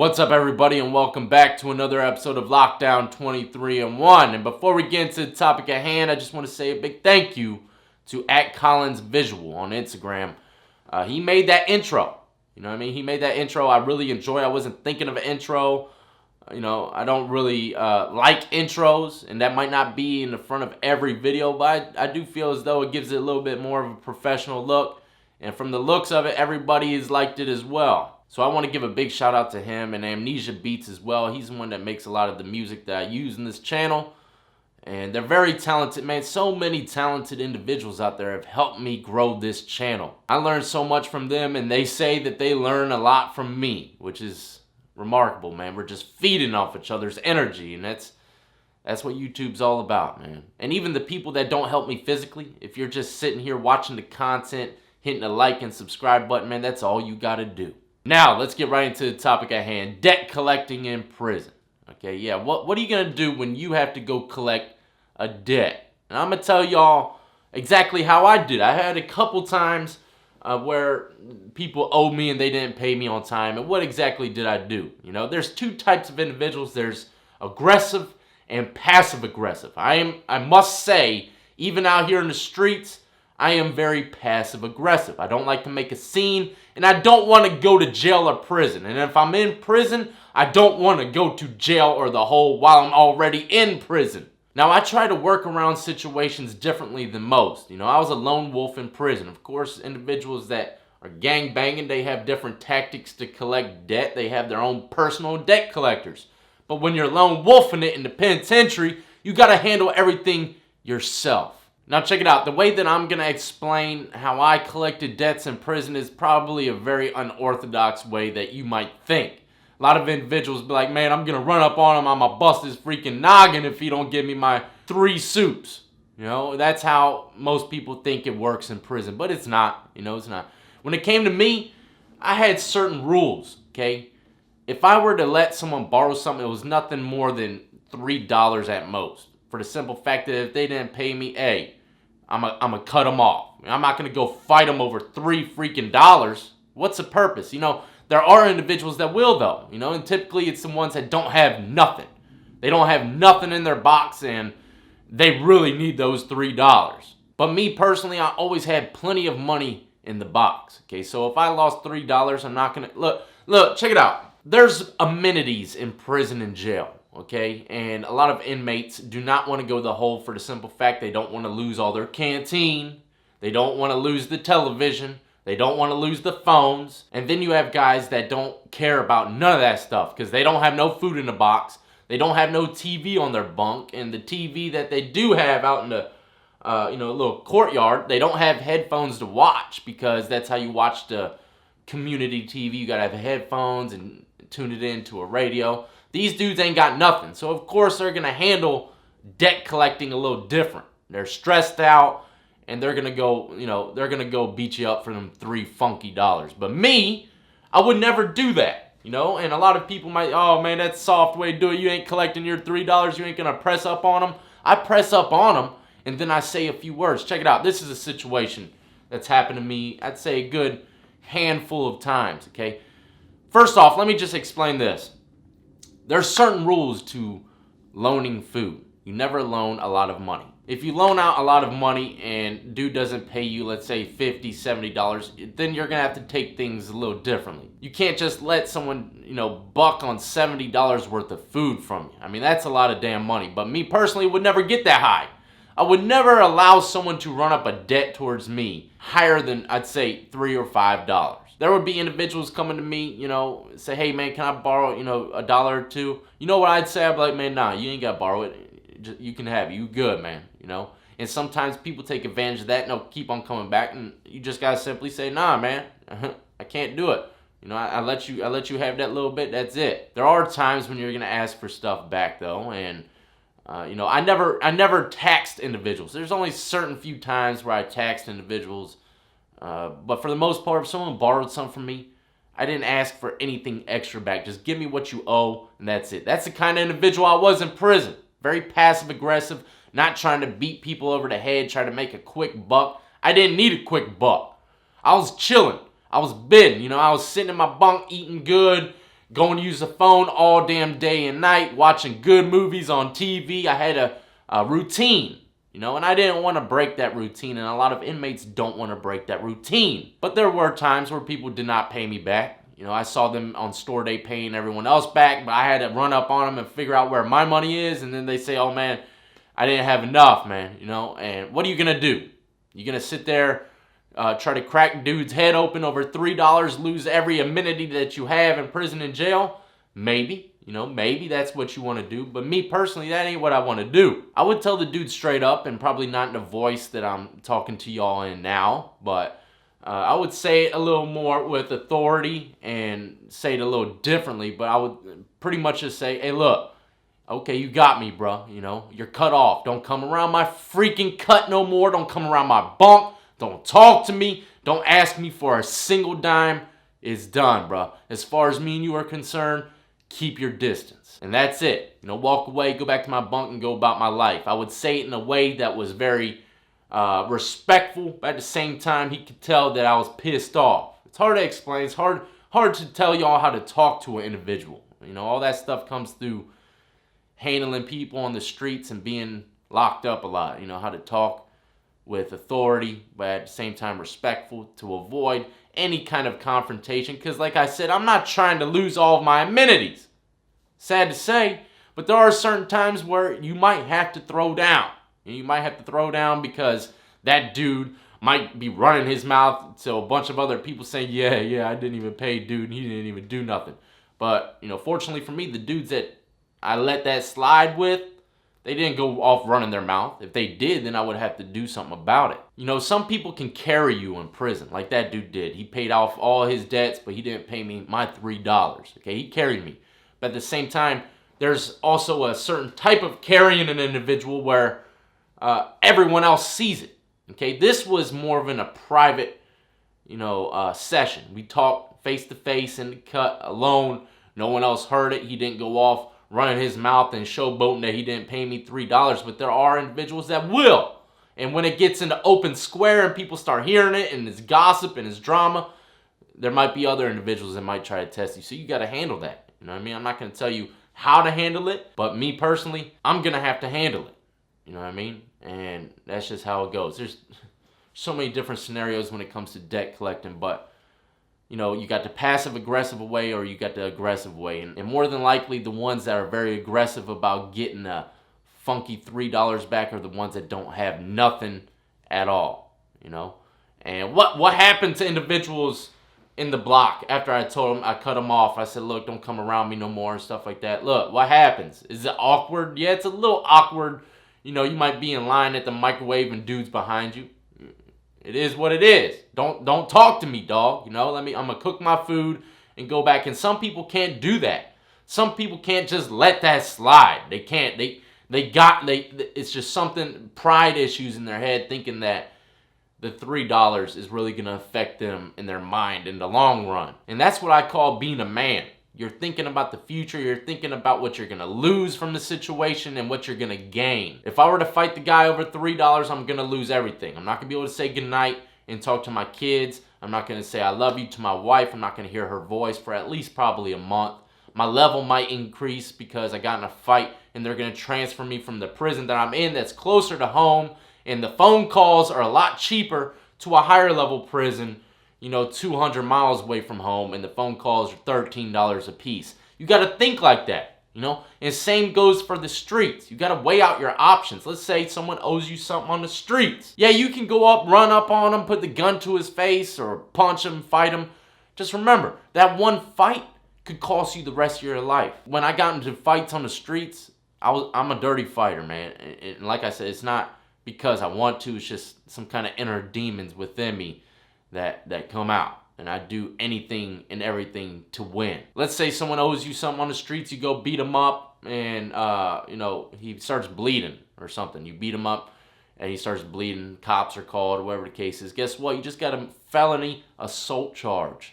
What's up, everybody, and welcome back to another episode of Lockdown 23-1. And before we get into the topic at hand, I just want to say a big thank you to @CollinsVisual on Instagram. He made that intro. You know what I mean? He made that intro. I really enjoy it. I wasn't thinking of an intro. I don't really like intros, and that might not be in the front of every video, but I do feel as though it gives it a little bit more of a professional look. And from the looks of it, everybody has liked it as well. So I want to give a big shout out to him and Amnesia Beats as well. He's the one that makes a lot of the music that I use in this channel. And they're very talented, man. So many talented individuals out there have helped me grow this channel. I learned so much from them, and they say that they learn a lot from me, which is remarkable, man. We're just feeding off each other's energy, and that's what YouTube's all about, man. And even the people that don't help me physically, if you're just sitting here watching the content, hitting the like and subscribe button, man, that's all you gotta do. Now, let's get right into the topic at hand. Debt collecting in prison. Okay, yeah, what are you going to do when you have to go collect a debt? And I'm going to tell y'all exactly how I did. I had a couple times where people owed me and they didn't pay me on time. And what exactly did I do? You know, there's two types of individuals. There's aggressive and passive aggressive. I must say, even out here in the streets, I am very passive aggressive. I don't like to make a scene, and I don't want to go to jail or prison. And if I'm in prison, I don't want to go to jail or the hole while I'm already in prison. Now, I try to work around situations differently than most. You know, I was a lone wolf in prison. Of course, individuals that are gang banging, they have different tactics to collect debt. They have their own personal debt collectors. But when you're lone wolfing it in the penitentiary, you got to handle everything yourself. Now check it out. The way that I'm going to explain how I collected debts in prison is probably a very unorthodox way that you might think. A lot of individuals be like, man, I'm going to run up on him. I'm going to bust his freaking noggin if he don't give me my 3 soups. You know, that's how most people think it works in prison. But it's not. You know, it's not. When it came to me, I had certain rules, okay? If I were to let someone borrow something, it was nothing more than $3 at most. For the simple fact that if they didn't pay me, hey, I'm gonna cut them off. I'm not gonna go fight them over $3 freaking dollars. What's the purpose? You know, there are individuals that will though. You know, and typically it's the ones that don't have nothing. They don't have nothing in their box, and they really need those $3. But me personally, I always had plenty of money in the box. Okay, so if I lost $3, I'm not gonna look. Check it out. There's amenities in prison and jail. Okay, and a lot of inmates do not want to go to the hole for the simple fact they don't want to lose all their canteen, they don't want to lose the television, they don't want to lose the phones, and then you have guys that don't care about none of that stuff because they don't have no food in the box, they don't have no TV on their bunk, and the TV that they do have out in the little courtyard, they don't have headphones to watch because that's how you watch the community TV. You gotta have headphones and tune it into a radio. These dudes ain't got nothing. So, of course, they're going to handle debt collecting a little different. They're stressed out, and they're going to go, beat you up for them $3 funky dollars. But me, I would never do that, you know? And a lot of people might, oh, man, that's a soft way to do it. You ain't collecting your $3. You ain't going to press up on them. I press up on them, and then I say a few words. Check it out. This is a situation that's happened to me, I'd say a good handful of times, okay? First off, let me just explain this. There's certain rules to loaning food. You never loan a lot of money. If you loan out a lot of money and dude doesn't pay you, let's say $50, $70, then you're going to have to take things a little differently. You can't just let someone, buck on $70 worth of food from you. I mean, that's a lot of damn money. But me personally would never get that high. I would never allow someone to run up a debt towards me higher than, I'd say, $3 or $5. There would be individuals coming to me, say, hey, man, can I borrow, $1 or $2? You know what I'd say? I'd be like, man, nah, you ain't got to borrow it. You can have it. You good, man, And sometimes people take advantage of that and they'll keep on coming back. And you just got to simply say, nah, man, I can't do it. I let you have that little bit. That's it. There are times when you're going to ask for stuff back, though. And, I never taxed individuals. There's only certain few times where I taxed individuals. But for the most part, if someone borrowed something from me, I didn't ask for anything extra back. Just give me what you owe, and that's it. That's the kind of individual I was in prison. Very passive-aggressive, not trying to beat people over the head, trying to make a quick buck. I didn't need a quick buck. I was chilling. I was bidding. I was sitting in my bunk, eating good, going to use the phone all damn day and night, watching good movies on TV. I had a routine, you know, and I didn't want to break that routine, and a lot of inmates don't want to break that routine. But there were times where people did not pay me back. You know, I saw them on store day paying everyone else back, but I had to run up on them and figure out where my money is, and then they say, oh man, I didn't have enough, man, you know, and what are you going to do? You're going to sit there, try to crack dude's head open over $3, lose every amenity that you have in prison and jail? Maybe, you know, maybe that's what you want to do. But me personally, that ain't what I want to do. I would tell the dude straight up, and probably not in the voice that I'm talking to y'all in now, but I would say it a little more with authority and say it a little differently. But I would pretty much just say, hey, look, okay, you got me, bro. You know, you're cut off. Don't come around my freaking cut no more. Don't come around my bunk. Don't talk to me. Don't ask me for a single dime. It's done, bro. As far as me and you are concerned, keep your distance. And that's it. You know, walk away, go back to my bunk, and go about my life. I would say it in a way that was very respectful, but at the same time, he could tell that I was pissed off. It's hard to explain. It's hard to tell y'all how to talk to an individual. You know, all that stuff comes through handling people on the streets and being locked up a lot. You know, how to talk with authority, but at the same time respectful, to avoid any kind of confrontation. Because like I said, I'm not trying to lose all of my amenities. Sad to say, but there are certain times where you might have to throw down. You might have to throw down because that dude might be running his mouth to a bunch of other people saying, yeah, I didn't even pay dude, and he didn't even do nothing. But, you know, fortunately for me, the dudes that I let that slide with, they didn't go off running their mouth. If they did, then I would have to do something about it. You know, some people can carry you in prison, like that dude did. He paid off all his debts, but he didn't pay me my $3. Okay, he carried me. But at the same time, there's also a certain type of carrying an individual where everyone else sees it. Okay, this was more of a private, you know, session. We talked face to face in the cut alone. No one else heard it. He didn't go off running his mouth and showboating that he didn't pay me $3, but there are individuals that will. And when it gets into open square and people start hearing it and it's gossip and it's drama, there might be other individuals that might try to test you. So you got to handle that. You know what I mean? I'm not going to tell you how to handle it, but me personally, I'm going to have to handle it. You know what I mean? And that's just how it goes. There's so many different scenarios when it comes to debt collecting, but you know, you got the passive-aggressive way or you got the aggressive way. And more than likely, the ones that are very aggressive about getting a funky $3 back are the ones that don't have nothing at all, you know? And what happened to individuals in the block after I told them, I cut them off. I said, look, don't come around me no more and stuff like that. Look, what happens? Is it awkward? Yeah, it's a little awkward. You know, you might be in line at the microwave and dude's behind you. It is what it is. Don't talk to me, dog. You know, I'm gonna cook my food and go back. And some people can't do that. Some people can't just let that slide. They can't. It's just something, pride issues in their head, thinking that the $3 is really gonna affect them in their mind in the long run. And that's what I call being a man. You're thinking about the future. You're thinking about what you're going to lose from the situation and what you're going to gain. If I were to fight the guy over $3, I'm going to lose everything. I'm not going to be able to say goodnight and talk to my kids. I'm not going to say I love you to my wife. I'm not going to hear her voice for at least probably a month. My level might increase because I got in a fight and they're going to transfer me from the prison that I'm in that's closer to home. And the phone calls are a lot cheaper to a higher level prison, you know, 200 miles away from home, and the phone calls are $13 a piece. You got to think like that, you know? And same goes for the streets. You got to weigh out your options. Let's say someone owes you something on the streets. Yeah, you can go up, run up on him, put the gun to his face, or punch him, fight him. Just remember, that one fight could cost you the rest of your life. When I got into fights on the streets, I'm a dirty fighter, man. And like I said, it's not because I want to. It's just some kind of inner demons within me that come out, and I do anything and everything to win. Let's say someone owes you something on the streets, you go beat him up, and you know, he starts bleeding or something. You beat him up and he starts bleeding, cops are called, or whatever the case is. Guess what? You just got a felony assault charge.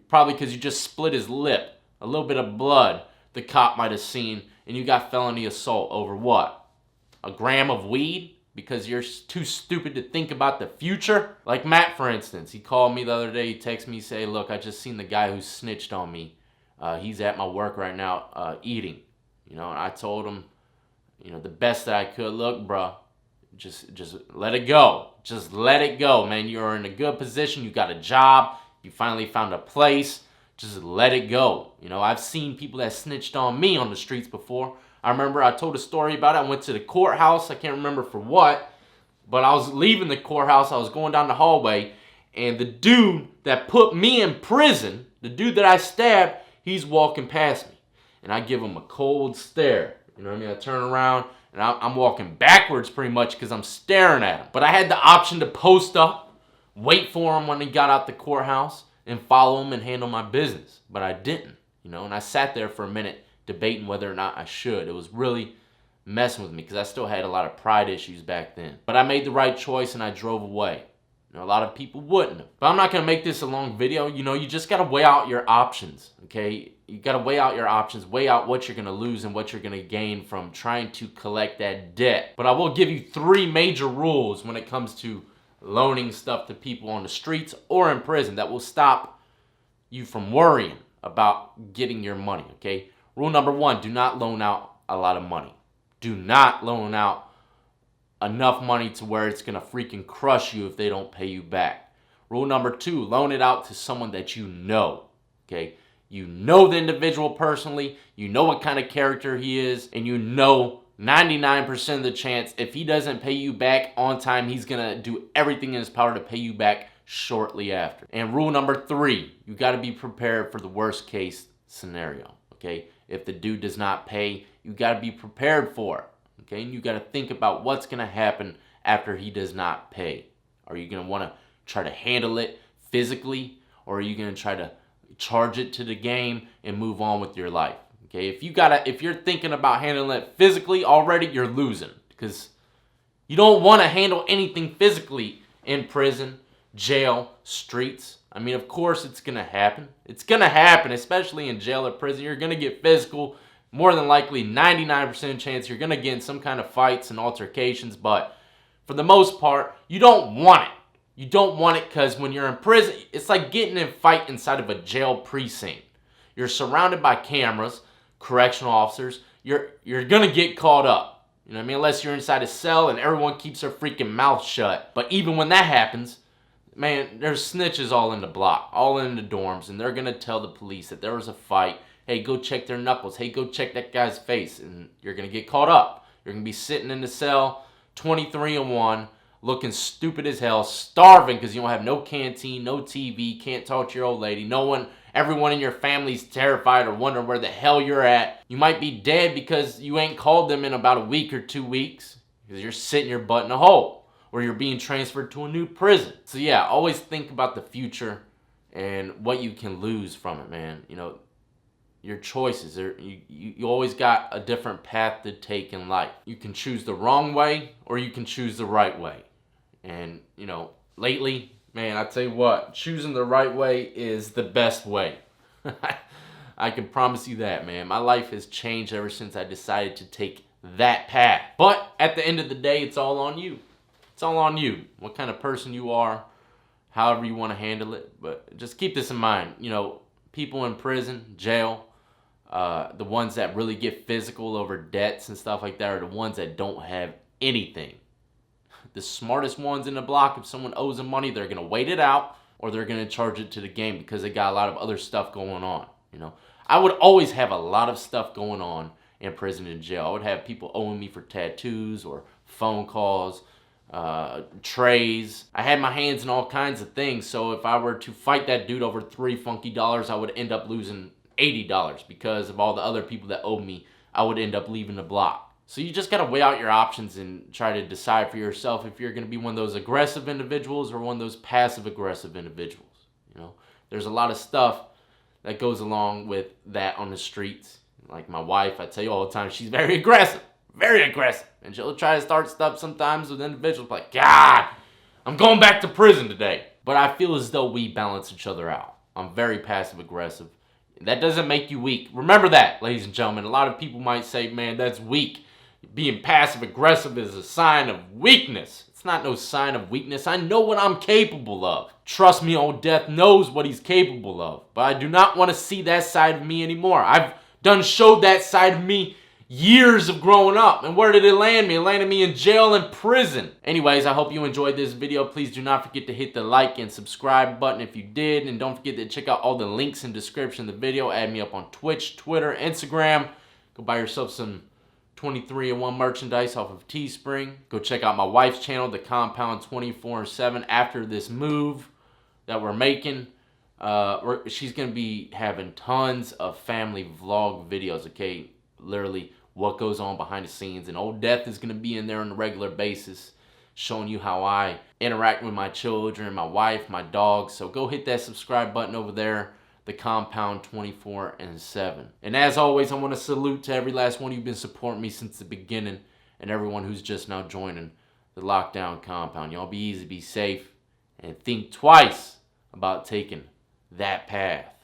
Probably because you just split his lip. A little bit of blood the cop might have seen, and you got felony assault over what? A gram of weed? because you're too stupid to think about the future. Like Matt, for instance, he called me the other day. He texted me, say, look, I just seen the guy who snitched on me. He's at my work right now eating. And I told him, the best that I could. Look, bro, just let it go. Just let it go, man. You're in a good position. You got a job. You finally found a place. Just let it go. I've seen people that snitched on me on the streets before. I remember I told a story about it. I went to the courthouse. I can't remember for what, but I was leaving the courthouse. I was going down the hallway, and the dude that put me in prison, the dude that I stabbed, he's walking past me. And I give him a cold stare. You know what I mean? I turn around, and I'm walking backwards pretty much because I'm staring at him. But I had the option to post up, wait for him when he got out the courthouse, and follow him and handle my business. But I didn't, and I sat there for a minute debating whether or not I should. It was really messing with me because I still had a lot of pride issues back then. But I made the right choice and I drove away. A lot of people wouldn't have. But I'm not going to make this a long video. You just got to weigh out your options, okay? You got to weigh out your options, weigh out what you're going to lose and what you're going to gain from trying to collect that debt. But I will give you 3 major rules when it comes to loaning stuff to people on the streets or in prison that will stop you from worrying about getting your money, okay? Rule number 1, do not loan out a lot of money. Do not loan out enough money to where it's going to freaking crush you if they don't pay you back. Rule number 2, loan it out to someone that you know, okay? You know the individual personally, you know what kind of character he is, and you know 99% of the chance if he doesn't pay you back on time, he's going to do everything in his power to pay you back shortly after. And rule number 3, you got to be prepared for the worst case scenario, okay? If the dude does not pay, you got to be prepared for it, okay? And you got to think about what's going to happen after he does not pay. Are you going to want to try to handle it physically, or are you going to try to charge it to the game and move on with your life? Okay, if you're thinking about handling it physically already, you're losing, because you don't want to handle anything physically in prison, jail, streets. I mean, of course it's going to happen. It's going to happen, especially in jail or prison. You're going to get physical. More than likely, 99% chance you're going to get in some kind of fights and altercations, but for the most part, you don't want it. You don't want it because when you're in prison, it's like getting in a fight inside of a jail precinct. You're surrounded by cameras, correctional officers. You're going to get caught up. You know what I mean? Unless you're inside a cell and everyone keeps their freaking mouth shut. But even when that happens, man, there's snitches all in the block, all in the dorms, and they're going to tell the police that there was a fight. Hey, go check their knuckles. Hey, go check that guy's face. And you're going to get caught up. You're going to be sitting in the cell, 23-1, looking stupid as hell, starving because you don't have no canteen, no TV, can't talk to your old lady. Everyone in your family's terrified or wondering where the hell you're at. You might be dead because you ain't called them in about a week or 2 weeks because you're sitting your butt in a hole, or you're being transferred to a new prison. So yeah, always think about the future and what you can lose from it, man. Your choices. You always got a different path to take in life. You can choose the wrong way or you can choose the right way. And, lately, man, I tell you what, choosing the right way is the best way. I can promise you that, man. My life has changed ever since I decided to take that path. But at the end of the day, it's all on you. It's all on you. What kind of person you are, however you want to handle it. But just keep this in mind. People in prison, jail, the ones that really get physical over debts and stuff like that are the ones that don't have anything. The smartest ones in the block, if someone owes them money, they're going to wait it out or they're going to charge it to the game because they got a lot of other stuff going on. I would always have a lot of stuff going on in prison and jail. I would have people owing me for tattoos or phone calls, trays. I had my hands in all kinds of things. So if I were to fight that dude over $3 funky, I would end up losing $80 because of all the other people that owed me. I would end up leaving the block. So you just got to weigh out your options and try to decide for yourself if you're going to be one of those aggressive individuals or one of those passive-aggressive individuals. There's a lot of stuff that goes along with that on the streets. Like my wife, I tell you all the time, she's very aggressive. Very aggressive. And she'll try to start stuff sometimes with individuals like, God, I'm going back to prison today. But I feel as though we balance each other out. I'm very passive-aggressive. That doesn't make you weak. Remember that, ladies and gentlemen. A lot of people might say, man, that's weak. being passive aggressive is a sign of weakness. It's not no sign of weakness. I know what I'm capable of. Trust me, Old Death knows what he's capable of. But I do not want to see that side of me anymore. I've done showed that side of me years of growing up. And where did it land me? It landed me in jail and prison. Anyways, I hope you enjoyed this video. Please do not forget to hit the like and subscribe button if you did. And don't forget to check out all the links in the description of the video. Add me up on Twitch, Twitter, Instagram. Go buy yourself some 23-in-1 merchandise off of Teespring. Go check out my wife's channel, The Compound 24/7. After this move that we're making, she's going to be having tons of family vlog videos, okay? Literally what goes on behind the scenes. And Old Death is going to be in there on a regular basis, showing you how I interact with my children, my wife, my dogs. So go hit that subscribe button over there. The Compound 24/7. And as always, I want to salute to every last one of you who've been supporting me since the beginning, and everyone who's just now joining the Lockdown Compound. Y'all be easy, be safe, and think twice about taking that path.